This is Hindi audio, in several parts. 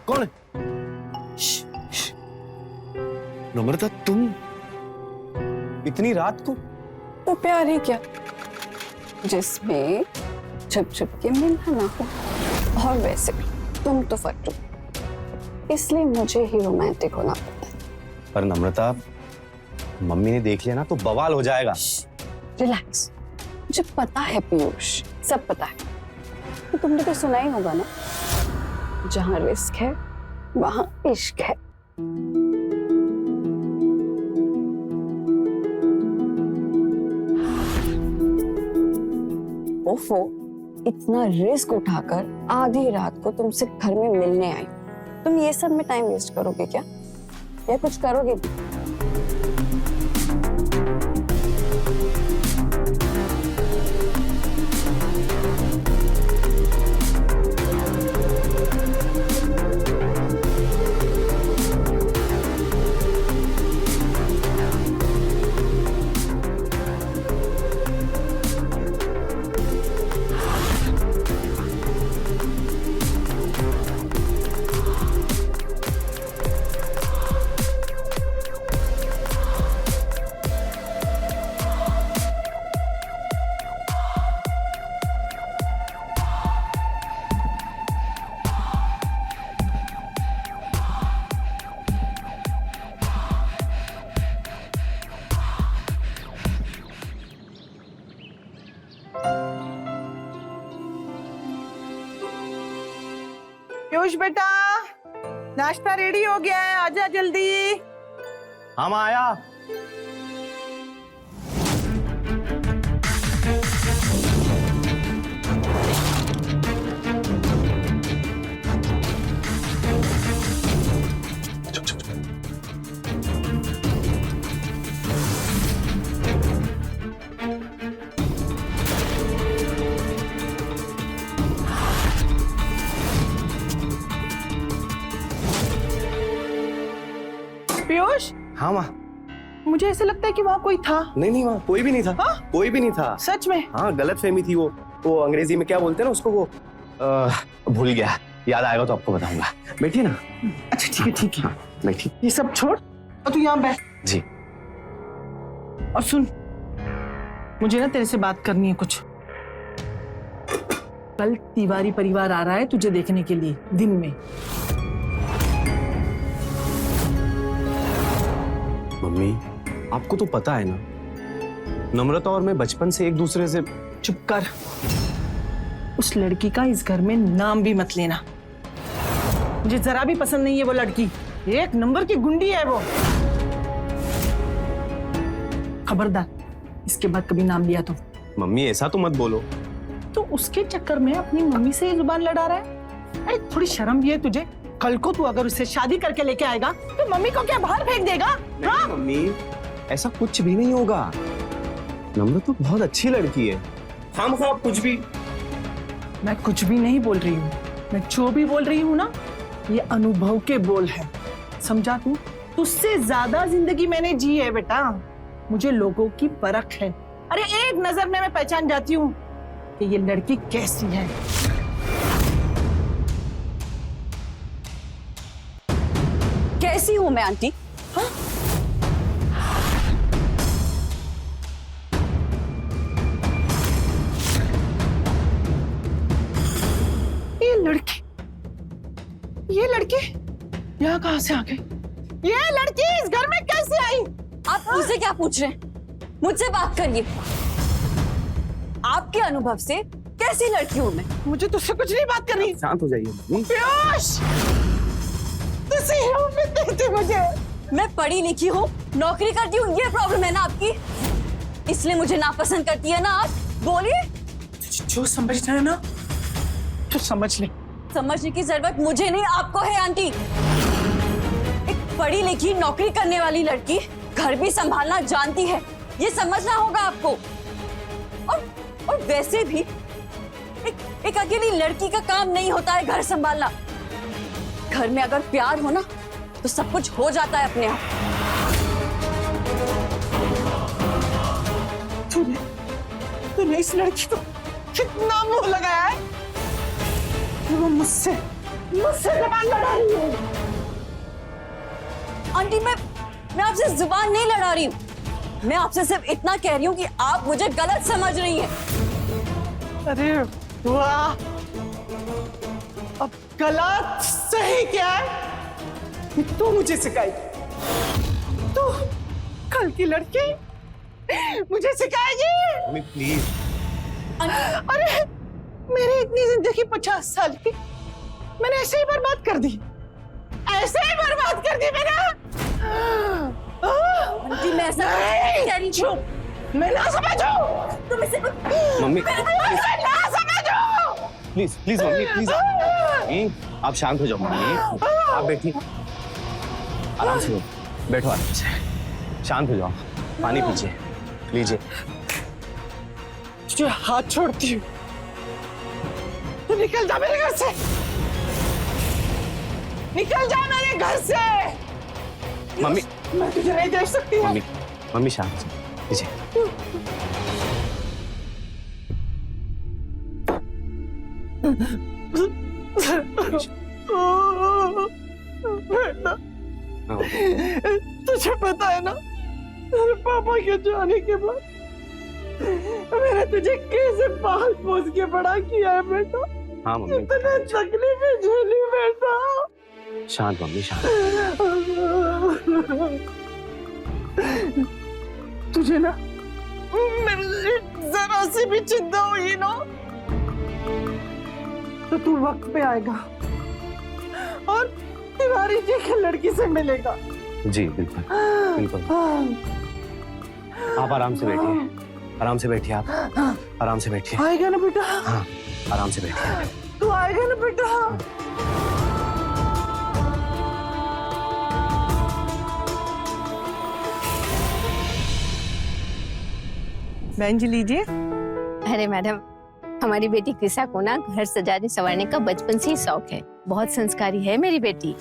कौन है? नम्रता, तुम इतनी रात को? तो प्यार ही क्या जिसमें छुप छुप के मिलना ना हो। और वैसे भी तुम तो फट्टू, इसलिए मुझे ही रोमांटिक होना पड़ता है। पर नम्रता, मम्मी ने देख लिया ना तो बवाल हो जाएगा। रिलैक्स, मुझे पता है पीयूष, सब पता है। तो तुमने तो सुना ही होगा ना, जहां रिस्क है वहां इश्क है। ओफो, इतना रिस्क उठाकर आधी रात को तुमसे घर में मिलने आई, तुम ये सब में टाइम वेस्ट करोगे क्या, या कुछ करोगे भी? पीयूष बेटा, नाश्ता रेडी हो गया है, आजा जल्दी। हम आया। पीयूष, हाँ माँ। मुझे ऐसे लगता है कि वहाँ कोई था। नहीं माँ, कोई भी नहीं था। हाँ? कोई भी नहीं था। सच में? हाँ, गलत फहमी थी वो अंग्रेजी में क्या बोलते हैं ना उसको, वो भूल गया, याद आएगा तो आपको बताऊंगा। बैठिए ना। अच्छा ठीक है ठीक है। हाँ, बैठिए। ये सब छोड़ और तू यहाँ बैठ। जी। और सुन, मुझे ना तेरे से बात करनी है कुछ। कल तिवारी परिवार आ रहा है तुझे देखने के लिए दिन में। मम्मी, आपको तो पता है ना, नम्रता और मैं बचपन से एक दूसरे से। चुप कर, उस लड़की का इस घर में नाम भी मत लेना। मुझे जरा भी पसंद नहीं है वो लड़की, एक नंबर की गुंडी है वो। खबरदार, इसके बाद कभी नाम लिया तो। मम्मी ऐसा तो मत बोलो। तो उसके चक्कर में अपनी मम्मी से जुबान लड़ा रहा है। अरे थोड़ी शर्म भी है तुझे? कल को तू अगर उससे शादी करके लेके आएगा तो मम्मी को क्या बाहर फेंक देगा? नहीं मम्मी, ऐसा कुछ भी नहीं होगा। नम्रता तो बहुत अच्छी लड़की है। हम कुछ भी। मैं कुछ भी नहीं बोल रही हूँ, मैं जो भी बोल रही हूँ ना, ये अनुभव के बोल है, समझा तू? तुझसे ज्यादा जिंदगी मैंने जी है बेटा, मुझे लोगों की परख है। अरे एक नजर में मैं पहचान जाती हूँ कि ये लड़की कैसी है। कैसी हूं मैं आंटी? हाँ? ये लड़की यहाँ कहाँ से आ गई? ये लड़की इस घर में कैसे आई? आप मुझसे क्या पूछ रहे हैं? मुझसे बात करिए। आपके अनुभव से कैसी लड़की हूं मैं? मुझे तुझसे कुछ नहीं बात करनी। शांत हो जाइए मम्मी। पीयूष, तुझसे ही उम्मीद नहीं थी मुझे। मैं पढ़ी लिखी हूँ, नौकरी करती हूँ, ये प्रॉब्लम है ना आपकी? इसलिए मुझे नापसंद करती है ना आप? बोलिए। जो समझना है ना तो समझ ले। समझने की जरूरत मुझे नहीं, आपको है आंटी। एक पढ़ी लिखी नौकरी करने वाली लड़की घर भी संभालना जानती है, ये समझना होगा आपको। और वैसे भी एक अकेली लड़की का काम नहीं होता है घर संभालना। घर में अगर प्यार हो ना तो सब कुछ हो जाता है अपने आप। तूने इस लड़की को कितना मुंह लगाया है? वो मुझसे मुझसे जुबान लड़ा रही हो? आंटी मैं आपसे जुबान नहीं लड़ा रही हूँ। मैं आपसे सिर्फ इतना कह रही हूँ कि आप मुझे गलत समझ रही हैं। अरे वाह, अब गलत सही क्या है तू मुझे सिखाएगी? तू कल की लड़की मुझे सिखाएगी? Mummy please. अरे मेरी इतनी जिंदगी 50 साल की मैंने ऐसे ही बर्बाद कर दी, ऐसे ही बर्बाद कर दी मैंने। आंटी मैं ऐसा नहीं कह रही हूँ। मैं ना समझो, तुम इसे मम्मी मैं ना समझो। Please please mummy please. Mummy आप शांत हो जाओ। मम्मी आप बैठी, आराम से बैठो, आराम से शांत हो जाओ। पानी पीजिए, लीजिए। तुझे हाथ छोड़ती हूँ, तू निकल जा मेरे घर से, निकल जा मेरे घर से। मम्मी मैं तुझे नहीं देख सकती। मम्मी मम्मी शांत लीजिए। बेटा, हाँ। तुझे पता है ना, तेरे पापा के जाने के बाद मैंने तुझे कैसे पाल पोस के बड़ा किया है बेटा। हाँ मम्मी इतने तकलीफें झेली बेटा। शांत मम्मी शांत। तुझे ना मेरी जरा सी भी चिंता हुई ना तो तू वक्त पे आएगा और तिवारी जी की लड़की से मिलेगा। जी बिल्कुल बिल्कुल। आप आराम से बैठिए, आराम से बैठिए, आप आराम से बैठिए। आएगा ना बेटा? हाँ आराम से बैठिए। तू आएगा ना बेटा? बहन जी लीजिए। अरे मैडम, हमारी बेटी कृषा को ना घर सजाने संवारने का बचपन से ही शौक है। बहुत संस्कारी है मेरी बेटी।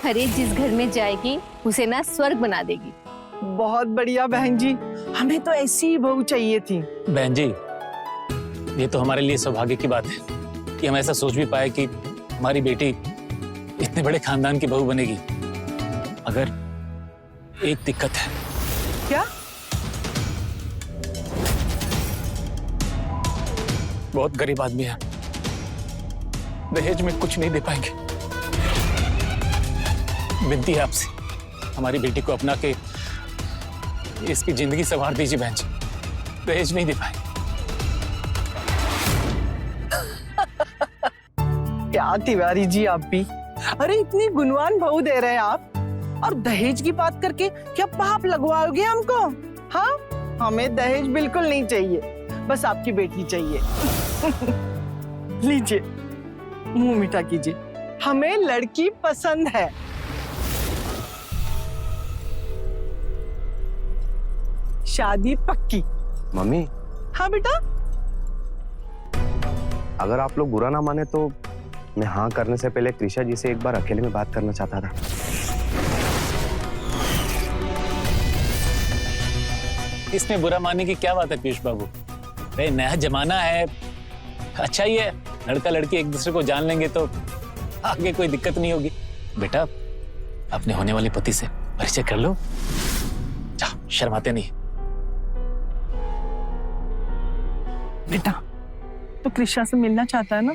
अरे जिस घर में जाएगी उसे ना स्वर्ग बना देगी। बहुत बढ़िया बहन जी, हमें तो ऐसी ही बहू चाहिए थी। बहन जी, ये तो हमारे लिए सौभाग्य की बात है कि हम ऐसा सोच भी पाए कि हमारी बेटी इतने बड़े खानदान की बहू बनेगी। मगर एक दिक्कत है। क्या? बहुत गरीब आदमी है, दहेज में कुछ नहीं दे पाएंगे। विनती है आपसे, हमारी बेटी को अपना के इसकी जिंदगी संवार दीजिए बहन जी। दहेज नहीं दे पाएंगे। क्या तिवारी जी आप भी, अरे इतनी गुणवान बहू दे रहे हैं आप और दहेज की बात करके क्या पाप लगवाओगे हमको? हाँ, हमें दहेज बिल्कुल नहीं चाहिए, बस आपकी बेटी चाहिए। लीजिए, मुंह मीठा कीजिए, हमें लड़की पसंद है। शादी पक्की। मम्मी हाँ बेटा। अगर आप लोग बुरा ना माने तो मैं हाँ करने से पहले कृषा जी से एक बार अकेले में बात करना चाहता था। इसमें बुरा मानने की क्या बात है पीयूष बाबू? भाई नया जमाना है, अच्छा ही है। लड़का लड़की एक दूसरे को जान लेंगे तो आगे कोई दिक्कत नहीं होगी। बेटा, अपने होने वाले पति से परिचय कर लो, जाओ, शर्माते नहीं। बेटा, तो कृषा से मिलना चाहता है ना,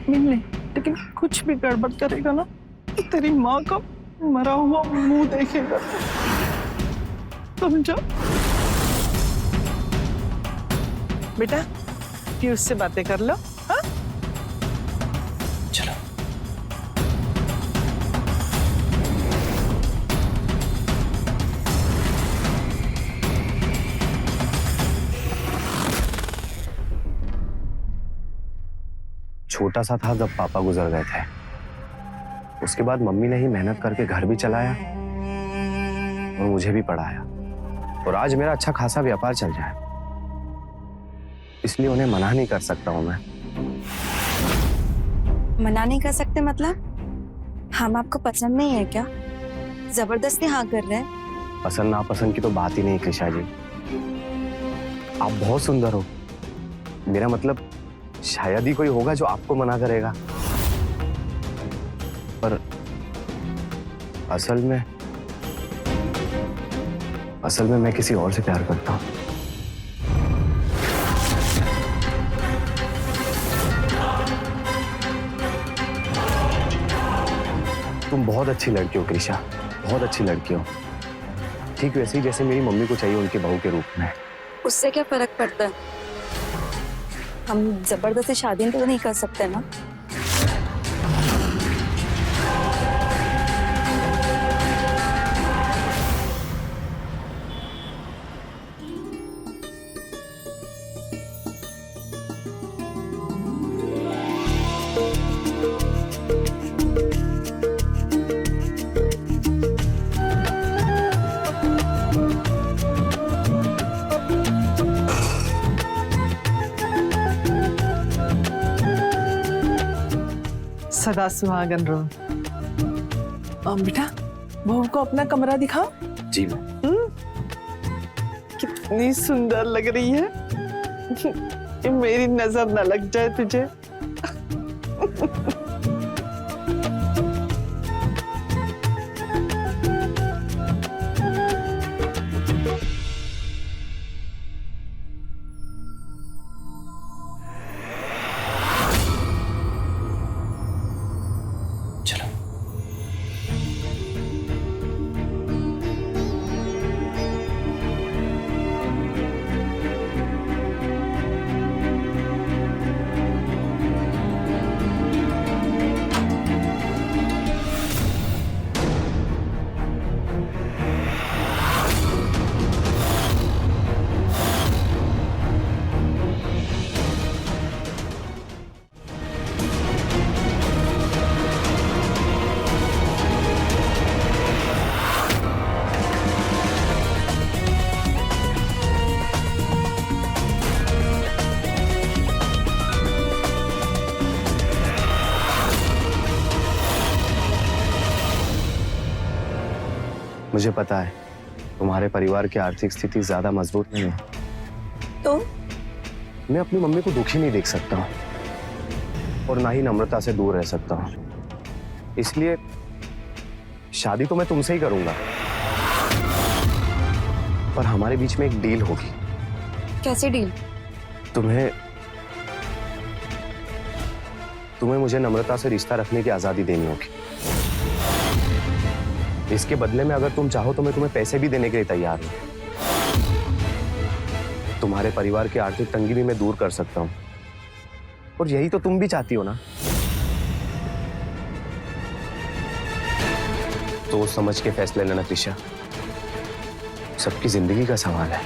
मिल ले, लेकिन कुछ भी गड़बड़ करेगा ना तो तेरी माँ का मरा हुआ मुंह देखेगा, समझा? बेटा, पीयूष से बातें कर लो। हाँ? चलो। छोटा सा था जब पापा गुजर गए थे। उसके बाद मम्मी ने ही मेहनत करके घर भी चलाया और मुझे भी पढ़ाया, और आज मेरा अच्छा खासा व्यापार चल रहा है। इसलिए उन्हें मना नहीं कर सकता हूं मैं। मना नहीं कर सकते मतलब? हम आपको पसंद नहीं है क्या? जबरदस्ती हाँ कर रहे हैं? पसंद नापसंद की तो बात ही नहीं कृषा जी, आप बहुत सुंदर हो। मेरा मतलब शायद ही कोई होगा जो आपको मना करेगा। पर असल में मैं किसी और से प्यार करता हूँ। तुम बहुत अच्छी लड़की हो कृषा, बहुत अच्छी लड़की हो, ठीक वैसे ही जैसे मेरी मम्मी को चाहिए उनके बहू के रूप में। उससे क्या फर्क पड़ता है? हम जबरदस्ती शादी तो नहीं कर सकते ना। सदा सुहागन रहो। बेटा बहू को अपना कमरा दिखाओ। जी मैं। कितनी सुंदर लग रही है। कि मेरी नजर न लग जाए तुझे। चलो। मुझे पता है तुम्हारे परिवार की आर्थिक स्थिति ज्यादा मजबूत नहीं है, तो मैं अपनी मम्मी को दुखी नहीं देख सकता हूँ और ना ही नम्रता से दूर रह सकता हूँ। इसलिए शादी तो मैं तुमसे ही करूंगा, पर हमारे बीच में एक डील होगी। कैसी डील? तुम्हें मुझे नम्रता से रिश्ता रखने की आजादी देनी होगी। इसके बदले में अगर तुम चाहो तो मैं तुम्हें पैसे भी देने के लिए तैयार हूं। तुम्हारे परिवार की आर्थिक तंगी भी मैं दूर कर सकता हूं, और यही तो तुम भी चाहती हो ना। तो समझ के फैसले लेना कृषा, सबकी जिंदगी का सवाल है।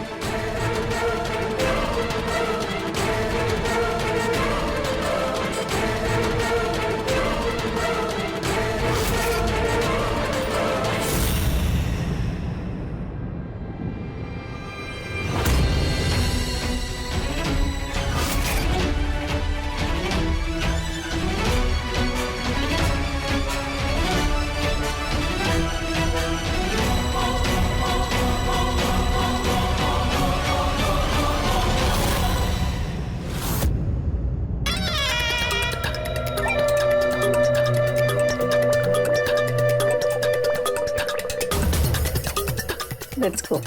Let's go.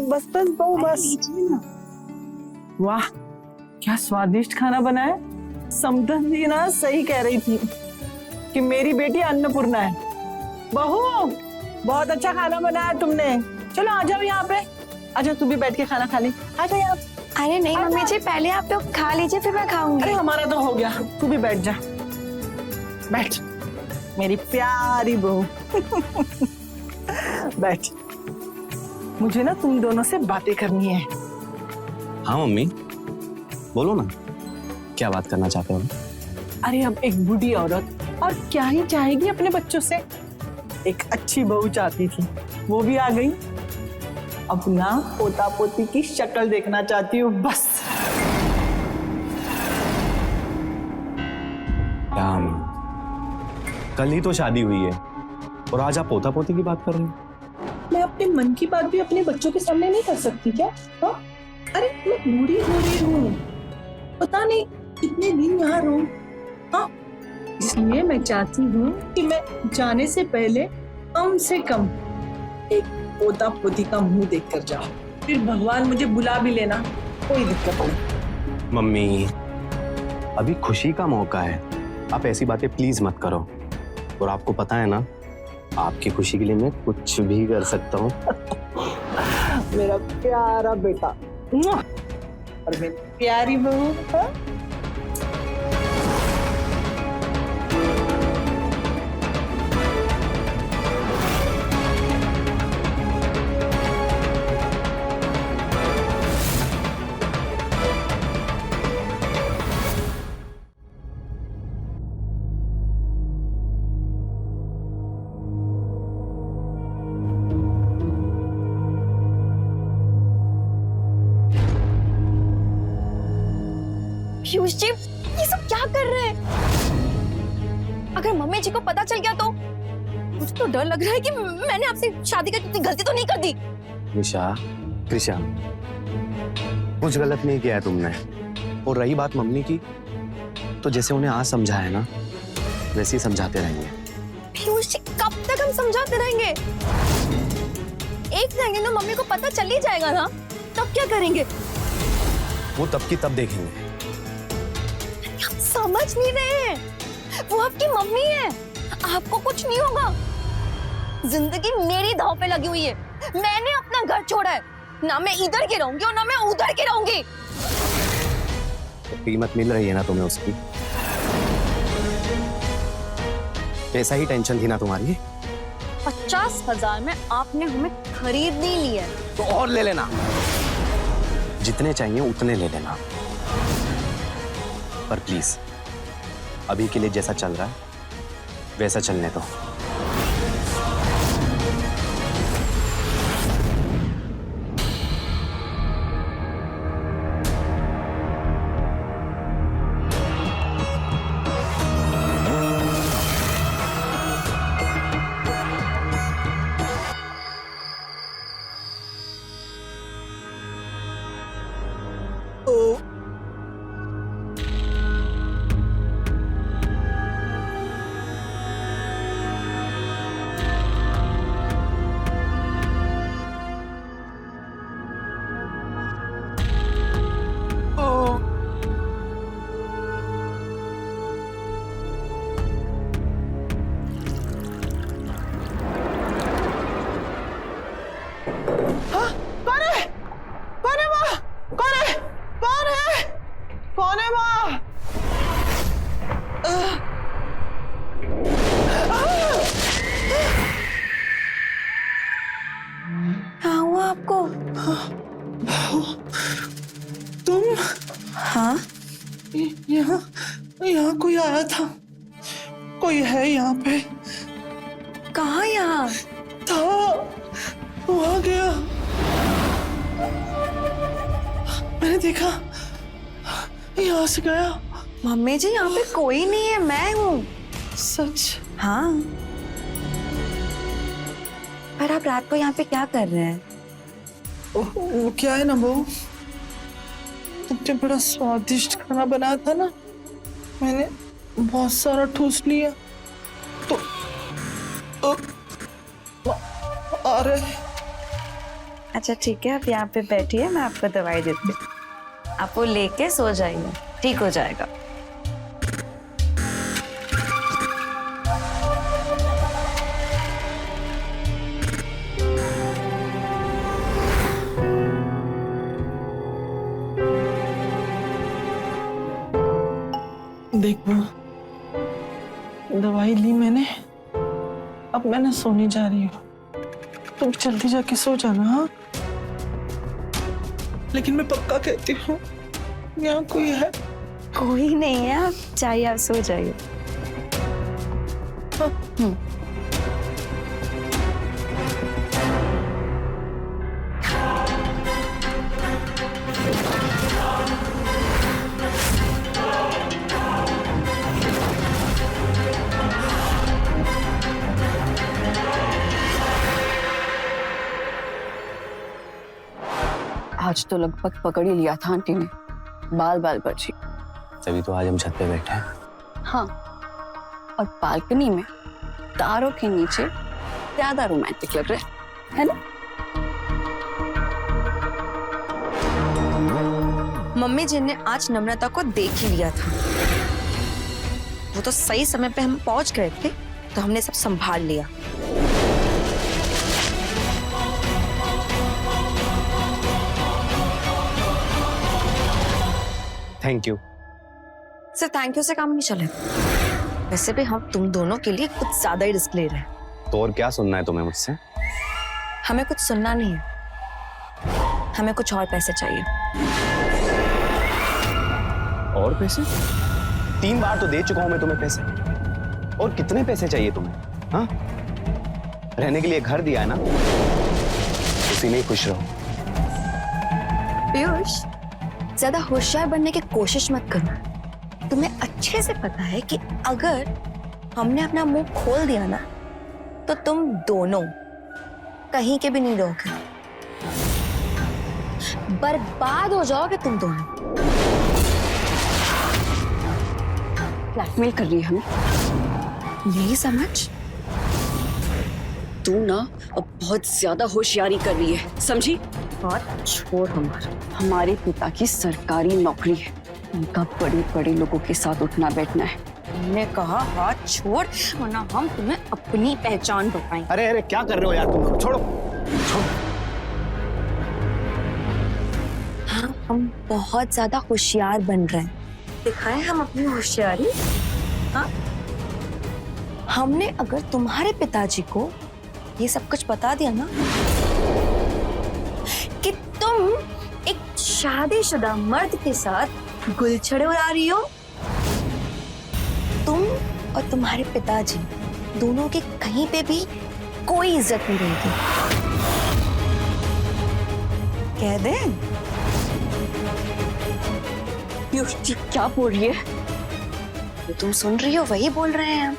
बस बस बहू बस। वाह क्या स्वादिष्ट खाना बना है। समधन जी ना सही कह रही थी कि मेरी बेटी अन्नपूर्णा है। बहू बहुत अच्छा खाना बनाया तुमने। चलो आ जाओ यहाँ पे, आजा तू भी बैठ के खाना खा ले। आ जाओ यहाँ। अरे नहीं मम्मी जी, पहले आप लोग खा लीजिए फिर मैं खाऊंगी। अरे हमारा तो हो गया, तू भी बैठ जा। बैठ मेरी प्यारी बहू। बैठ, मुझे ना तुम दोनों से बातें करनी है। हाँ मम्मी बोलो ना, क्या बात करना चाहते हो? अरे अब एक बूढ़ी औरत और क्या ही चाहेगी अपने बच्चों से। एक अच्छी बहू चाहती थी, वो भी आ गई। अब ना पोता पोती की शक्ल देखना चाहती हूँ बस। क्या मम्मी, कल ही तो शादी हुई है और आज आप पोता पोती की बात कर रहे हो? मैं अपने मन की बात भी अपने बच्चों के सामने नहीं कर सकती क्या? हाँ? अरे मैं बूढ़ी हो रही हूँ, पता नहीं कितने दिन यहाँ रहूं। हाँ? इसलिए मैं चाहती हूँ कि मैं जाने से पहले कम से कम एक पोता पोती का मुंह देख कर जाओ। फिर भगवान मुझे बुला भी लेना, कोई दिक्कत नहीं। मम्मी अभी खुशी का मौका है, आप ऐसी बातें प्लीज मत करो। और आपको पता है ना, आपकी खुशी के लिए मैं कुछ भी कर सकता हूँ। मेरा प्यारा बेटा और मेरी प्यारी बहू। हाँ? पीयूष जी ये सब क्या कर रहे हैं? अगर मम्मी जी को पता चल गया तो मुझे तो डर लग रहा है कि मैंने आपसे शादी करके इतनी गलती तो नहीं कर दी। निशा, कृषा, कुछ गलत नहीं किया है तुमने। और रही बात मम्मी की, तो जैसे उन्हें आज समझा है ना, वैसे ही समझाते रहेंगे। पीयूष जी कब तक हम समझाते रहेंगे? एक सेकंड में मम्मी को पता चल ही जाएगा ना, तब क्या करेंगे? वो तब की तब देखेंगे। आप समझ नहीं रहे हैं, वो आपकी मम्मी है, आपको कुछ नहीं होगा। जिंदगी मेरी दांव पे लगी हुई है, मैंने अपना घर छोड़ा है, ना मैं इधर की रहूंगी और ना मैं उधर की रहूंगी। तो कीमत मिल रही है ना तुम्हें उसकी? ऐसा ही टेंशन थी ना तुम्हारी? 50,000 में आपने हमें खरीद नहीं लिया। तो और ले लेना, जितने चाहिए उतने ले लेना। पर प्लीज अभी के लिए जैसा चल रहा है वैसा चलने दो। हाँ, यहाँ यहाँ कोई आया था, कोई है यहाँ पे? कहाँ यहाँ? था, वो आ गया, मैंने देखा, यहाँ से गया। मम्मी जी यहाँ पे कोई नहीं है, मैं हूँ। सच? हाँ। पर आप रात को यहाँ पे क्या कर रहे हैं? वो क्या है ना बहू, तुमने बड़ा स्वादिष्ट खाना बनाया था ना, मैंने बहुत सारा ठूस लिया तो आ रहे। अच्छा ठीक है, आप यहाँ पे बैठिए, मैं आपको दवाई देती हूँ। आप वो लेके सो जाइए, ठीक हो जाएगा। देखो, दवाई ली मैंने, अब मैंने सोने जा रही हूँ, तुम जल्दी जाके सो जाना। हाँ, लेकिन मैं पक्का कहती हूँ यहाँ कोई है। कोई नहीं है, आप चाहिए आप सो जाइए। आज तो लगभग पकड़ ही लिया था आंटी ने, बाल बाल पर जी। तभी तो आज हम छत पे बैठे हैं। हाँ, और बालकनी में तारों के नीचे ज्यादा रोमांटिक लग रहा है ना? मम्मी जी ने आज नम्रता को देख ही लिया था। वो तो सही समय पे हम पहुंच गए थे, तो हमने सब संभाल लिया। Thank you. सिर्फ थैंक यू से काम नहीं चलेगा। वैसे भी हम तुम दोनों के लिए कुछ ज्यादा ही रिस्क ले रहे हैं। तो और क्या सुनना है तुम्हें मुझसे? हमें कुछ सुनना नहीं है, हमें कुछ और पैसे चाहिए। और पैसे? 3 बार तो दे चुका हूं मैं तुम्हें पैसे। और कितने पैसे चाहिए तुम्हें? हाँ, रहने के लिए घर दिया है ना, उसी में ही खुश रहो। पीयूष, ज्यादा होशियार बनने की कोशिश मत करो। तुम्हें अच्छे से पता है कि अगर हमने अपना मुंह खोल दिया ना, तो तुम दोनों कहीं के भी नहीं रहोगे, बर्बाद हो जाओगे तुम दोनों। ब्लैकमेल कर रही है हमें, यही समझ। तू ना अब बहुत ज्यादा होशियारी कर रही है, समझी? और छोड़ हमारे पिता की सरकारी नौकरी है, उनका बड़े बड़े लोगों के साथ उठना बैठना है। हमने कहा हाथ छोड़, वरना हम तुम्हें अपनी पहचान बताएंगे। अरे अरे क्या कर रहे हो यार तुम? छोड़ो। हाँ, हम बहुत ज्यादा होशियार बन रहे हैं। दिखाएं हम अपनी होशियारी। हाँ, हमने अगर तुम्हारे पिताजी को ये सब कुछ बता दिया ना कि तुम एक शादीशुदा मर्द के साथ गुलछड़े उड़ा रही हो, तुम और तुम्हारे पिताजी दोनों की कहीं पे भी कोई इज्जत नहीं रहेगी। कह दे। पीयूष, क्या बोल रही है? जो तुम सुन रही हो वही बोल रहे हैं हम।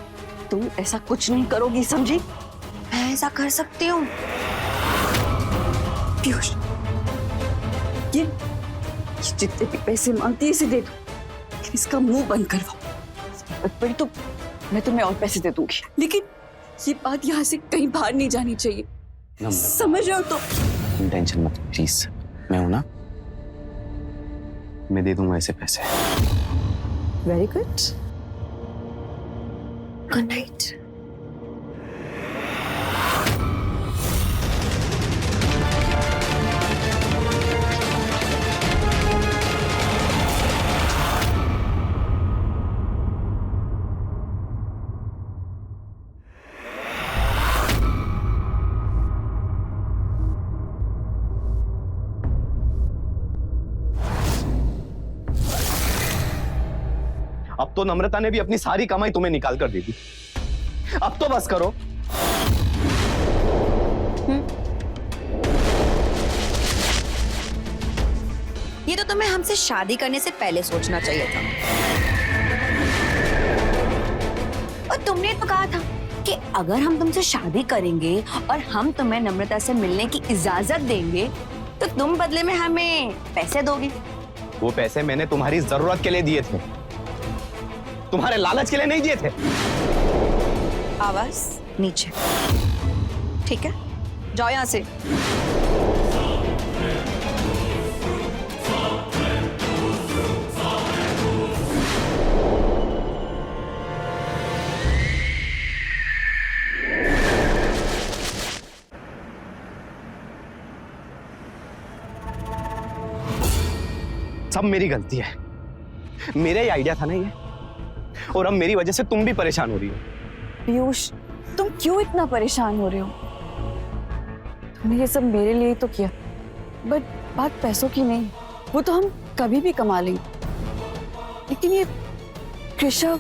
तुम ऐसा कुछ नहीं करोगी, समझी? मैं ऐसा कर सकती हूँ। पीयूष, ये जितने भी पैसे मांगती है इसे दे दो, लेकिन इसका मुंह बंद करवाओ। बड़ी तो मैं तुम्हें और पैसे दे दूंगी, लेकिन ये बात यहाँ से कहीं बाहर नहीं जानी चाहिए, समझ रहे हो? तो तुम टेंशन मत प्लीज, मैं हूं ना, मैं दे दूंगा ऐसे पैसे। Very good, good night. अब तो नम्रता ने भी अपनी सारी कमाई तुम्हें निकाल कर दे दी। अब तो बस करो। ये तो तुम्हें हमसे शादी करने से पहले सोचना चाहिए था। और तुमने तो कहा था कि अगर हम तुमसे शादी करेंगे और हम तुम्हें नम्रता से मिलने की इजाजत देंगे तो तुम बदले में हमें पैसे दोगी। वो पैसे मैंने तुम्हारी जरूरत के लिए दिए थे, तुम्हारे लालच के लिए नहीं दिए थे। आवाज नीचे, ठीक है? जाओ यहां से। सब मेरी गलती है, मेरा ही आइडिया था ना ये, और अब मेरी वजह से तुम भी परेशान हो रही हो। पीयूष, तुम क्यों इतना परेशान हो रहे हो? तुमने ये सब मेरे लिए ही तो किया, बट बात पैसों की नहीं, वो तो हम कभी भी कमा लेंगे। लेकिन ये कृषा,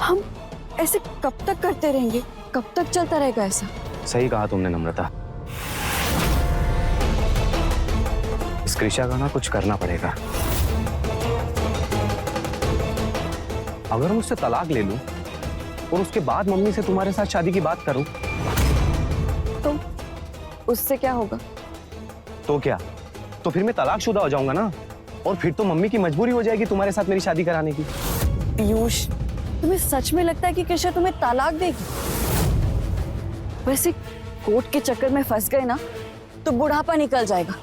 हम ऐसे कब तक करते रहेंगे? कब तक चलता रहेगा ऐसा? सही कहा तुमने नम्रता, इस कृषा का ना कुछ करना पड़ेगा। अगर मैं उससे तलाक ले लूं और उसके बाद मम्मी से तुम्हारे साथ शादी की बात करूं तो उससे क्या होगा? तो क्या, तो फिर मैं तलाकशुदा हो जाऊंगा ना, और फिर तो मम्मी की मजबूरी हो जाएगी तुम्हारे साथ मेरी शादी कराने की। पीयूष, तुम्हें सच में लगता है कि कृषा तुम्हें तलाक देगी? वैसे कोर्ट के चक्कर में फंस गए ना तो बुढ़ापा निकल जाएगा,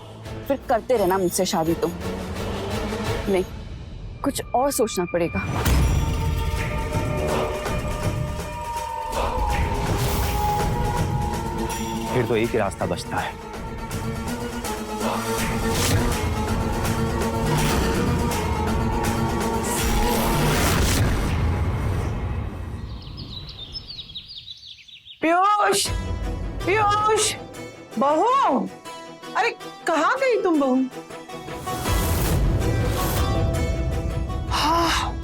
फिर करते रहना मुझसे शादी। तुम नहीं, कुछ और सोचना पड़ेगा। फिर तो एक ही रास्ता बचता है। पीयूष, पीयूष, बहू, अरे कहाँ गई तुम बहू? हाँ,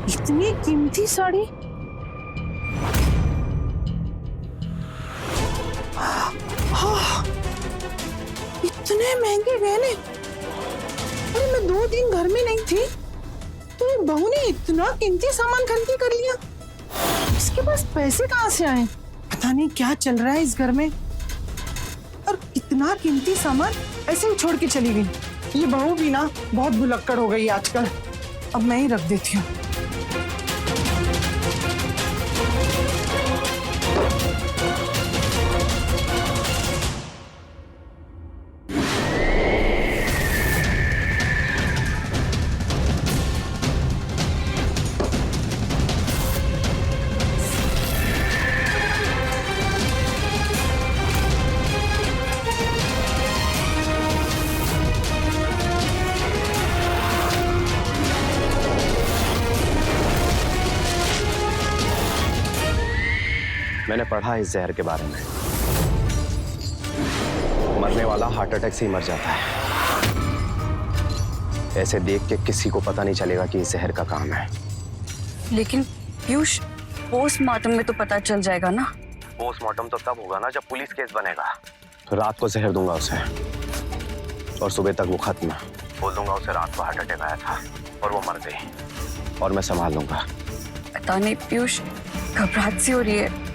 इतनी कीमती साड़ी। हाँ, इतने महंगे गहने। अरे मैं 2 दिन घर में नहीं थी तो ये बहू ने इतना कीमती सामान खरीद के कर लिया। इसके पास पैसे कहाँ से आए? पता नहीं क्या चल रहा है इस घर में, और इतना कीमती सामान ऐसे ही छोड़ के चली गई। ये बहू भी ना बहुत भुलक्कड़ हो गई आजकल। अब मैं ही रख देती हूँ। मैंने पढ़ा इस जहर के बारे में, मरने वाला हार्ट अटैक से ही मर जाता है। ऐसे देख के किसी को पता नहीं चलेगा कि इस जहर का काम है। लेकिन पीयूष, पोस्टमार्टम में तो पता चल जाएगा ना। पोस्टमार्टम तो तब होगा ना जब पुलिस केस बनेगा। तो रात को जहर दूंगा उसे और सुबह तक वो खत्म। बोल दूंगा उसे रात को हार्ट अटैक आया था और वो मर गई, और मैं संभाल लूंगा। पता नहीं पीयूष, घबराहट सी हो रही है।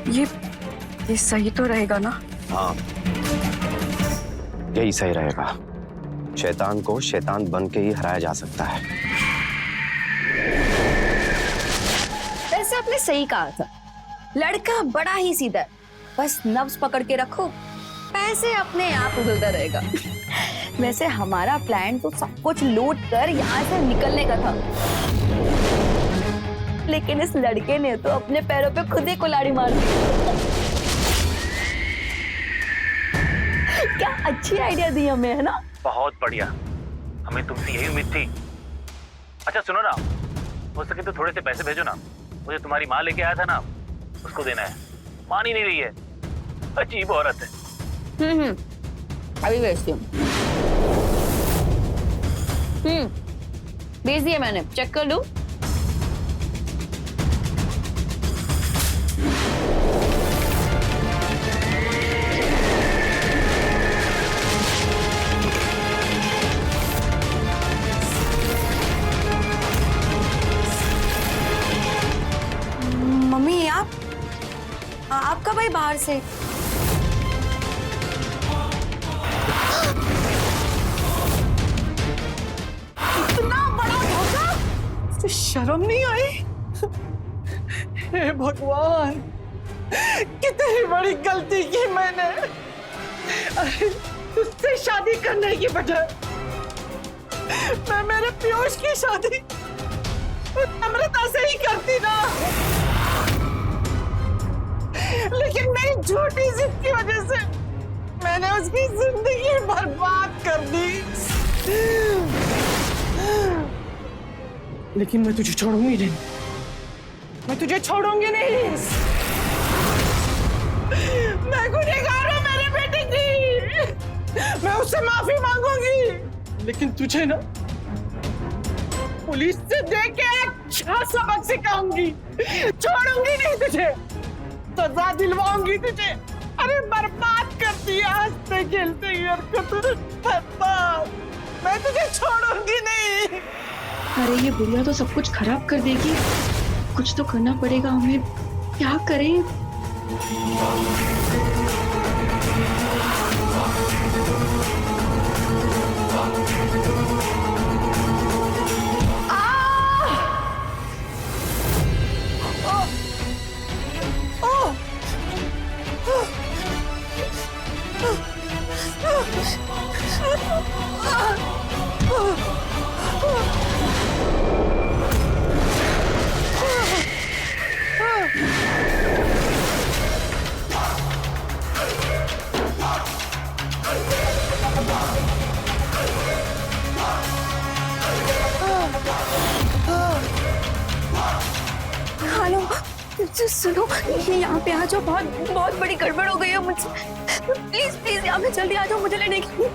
ये सही तो रहेगा ना? हाँ, यही सही रहेगा। शैतान को शैतान बन के ही हराया जा सकता है। वैसे आपने सही कहा था, लड़का बड़ा ही सीधा है, बस नब्ज पकड़ के रखो, पैसे अपने आप उधलता रहेगा। वैसे हमारा प्लान तो सब कुछ लूट कर यहाँ से निकलने का था, लेकिन इस लड़के ने तो अपने पैरों पे खुद ही कुल्हाड़ी मार दी। क्या अच्छी आइडिया दी हमें, है ना? बहुत बढ़िया, हमें तुमसे यही उम्मीद थी। अच्छा सुनो ना, हो सके तो थोड़े से पैसे भेजो ना, मुझे तुम्हारी माँ लेके आया था ना, उसको देना है। मान ही नहीं रही है, अजीब औरत है। अभी भेजती हूँ। भेज दिया मैंने, चेक कर लो। मम्मी आप कब आई बाहर से? इतना बड़ा धोखा, तुझे शर्म नहीं आई? हे भगवान, कितनी बड़ी गलती की मैंने। अरे तुझसे शादी करने की बजाय मैं मेरे पीयूष की शादी अमृता से ही करती ना। लेकिन मेरी झूठी जिद की वजह से मैंने उसकी जिंदगी बर्बाद कर दी। लेकिन मैं तुझे छोड़ूंगी नहीं, मैं तुझे छोड़ूंगी नहीं। मैं गुनहगार हूं मेरे बेटे की, मैं उससे माफी मांगूंगी, लेकिन तुझे ना पुलिस से देख के अच्छा सबक सिखाऊंगी। छोड़ूंगी नहीं तुझे, सजा दिलवाऊंगी तुझे। अरे बर्बाद कर दिया हंसते खेलते तूने, बर्बाद। मैं तुझे छोड़ूंगी नहीं। अरे ये बुढ़िया तो सब कुछ खराब कर देगी, कुछ तो करना पड़ेगा हमें। क्या करें? सुनो, यहाँ पे आ जाओ, बहुत बहुत बड़ी गड़बड़ हो गई है मुझसे। प्लीज प्लीज यहाँ पे जल्दी आ जाओ मुझे लेने के लिए।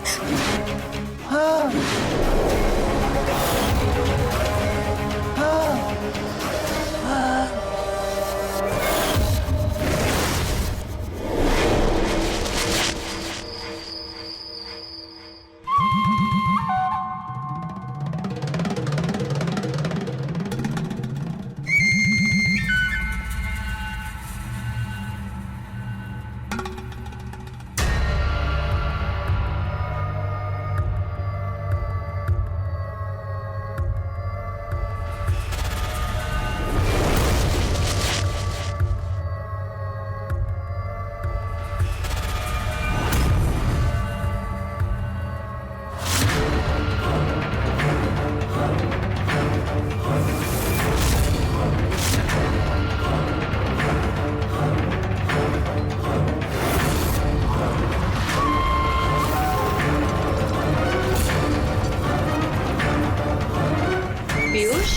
पीयूष,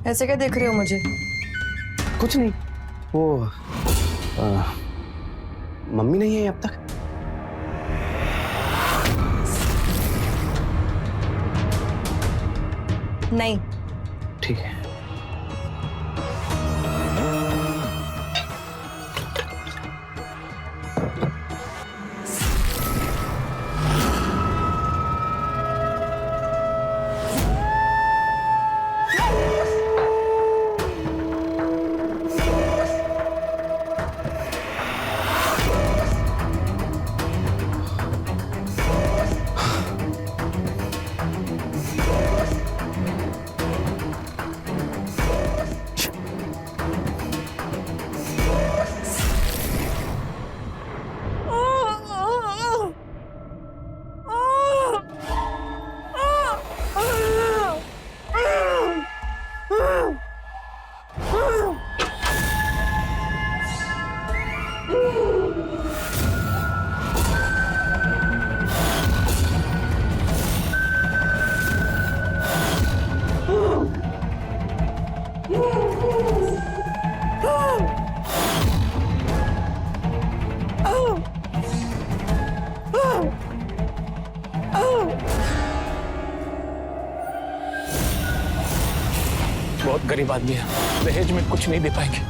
ऐसे क्या देख रहे हो मुझे? कुछ नहीं, वो मम्मी नहीं है अब तक। नहीं। ठीक है। गरीब आदमी है, दहेज में कुछ नहीं दे पाएंगे।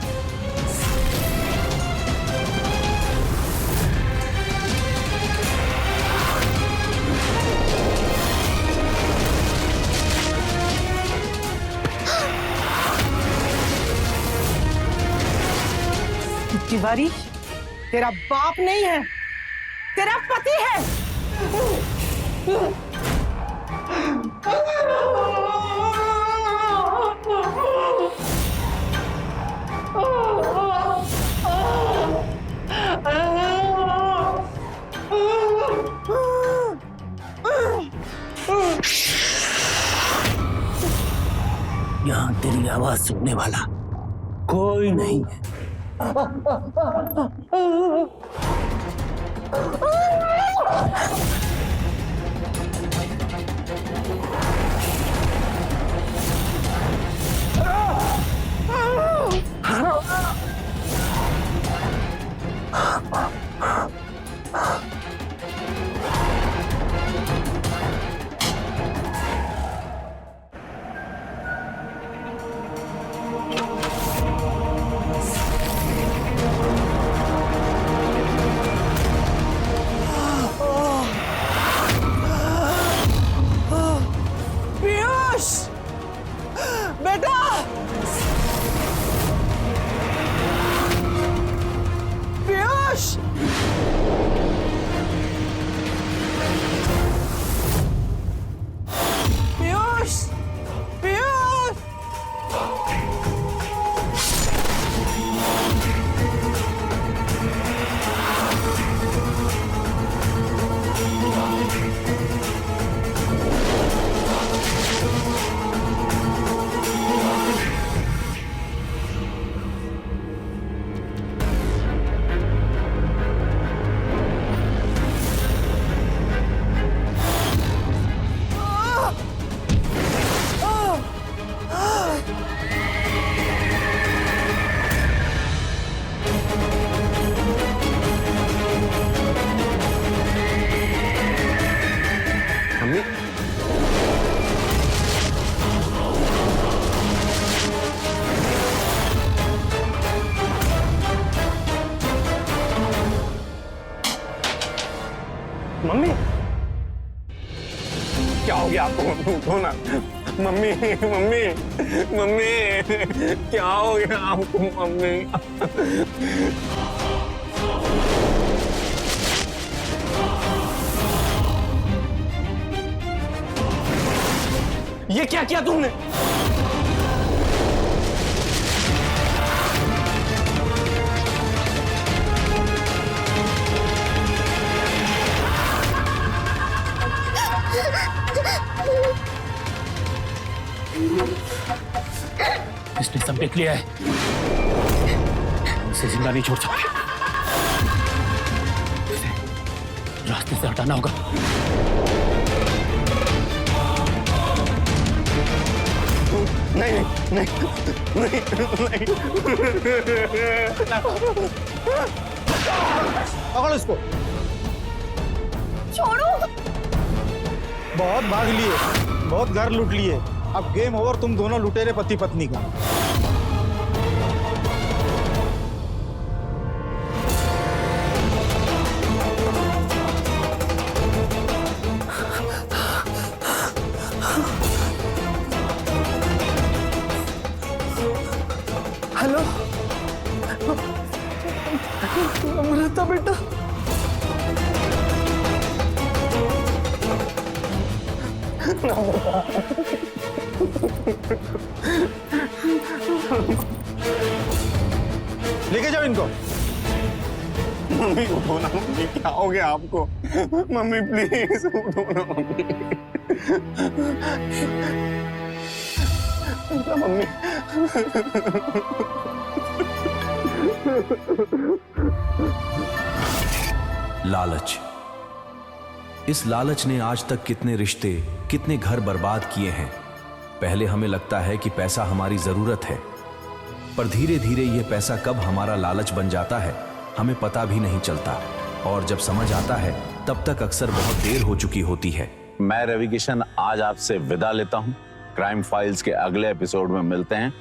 तिवारी तेरा बाप नहीं है, तेरा पति है। यहाँ तेरी आवाज सुनने वाला कोई नहीं है। बेटा पीयूष, पीयूष, पीयूष। मम्मी, मम्मी क्या हो गया आपको? उठो ना मम्मी, मम्मी, मम्मी क्या हो गया आपको मम्मी? ये क्या किया तुमने? इसने सब देख लिया है, इसे जिंदा नहीं छोड़ सकते। इसे रास्ते से हटाना होगा। नहीं नहीं नहीं नहीं, पकड़ो इसको। छोड़ो। बहुत भाग लिए, बहुत घर लूट लिए, अब गेम ओवर। तुम दोनों लुटेरे पति पत्नी का। हेलो अमृता बेटा, लेके जाओ इनको। मम्मी उठो ना मम्मी, क्या हो गया आपको? मम्मी प्लीज उठो ना मम्मी। मम्मी लालच। इस लालच ने आज तक कितने रिश्ते, कितने घर बर्बाद किए हैं। पहले हमें लगता है कि पैसा हमारी जरूरत है, पर धीरे धीरे यह पैसा कब हमारा लालच बन जाता है हमें पता भी नहीं चलता, और जब समझ आता है तब तक अक्सर बहुत देर हो चुकी होती है। मैं रवि किशन आज आपसे विदा लेता हूं। क्राइम फाइल्स के अगले एपिसोड में मिलते हैं।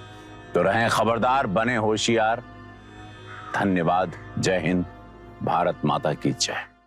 तो रहें खबरदार, बने होशियार। धन्यवाद। जय हिंद। भारत माता की जय।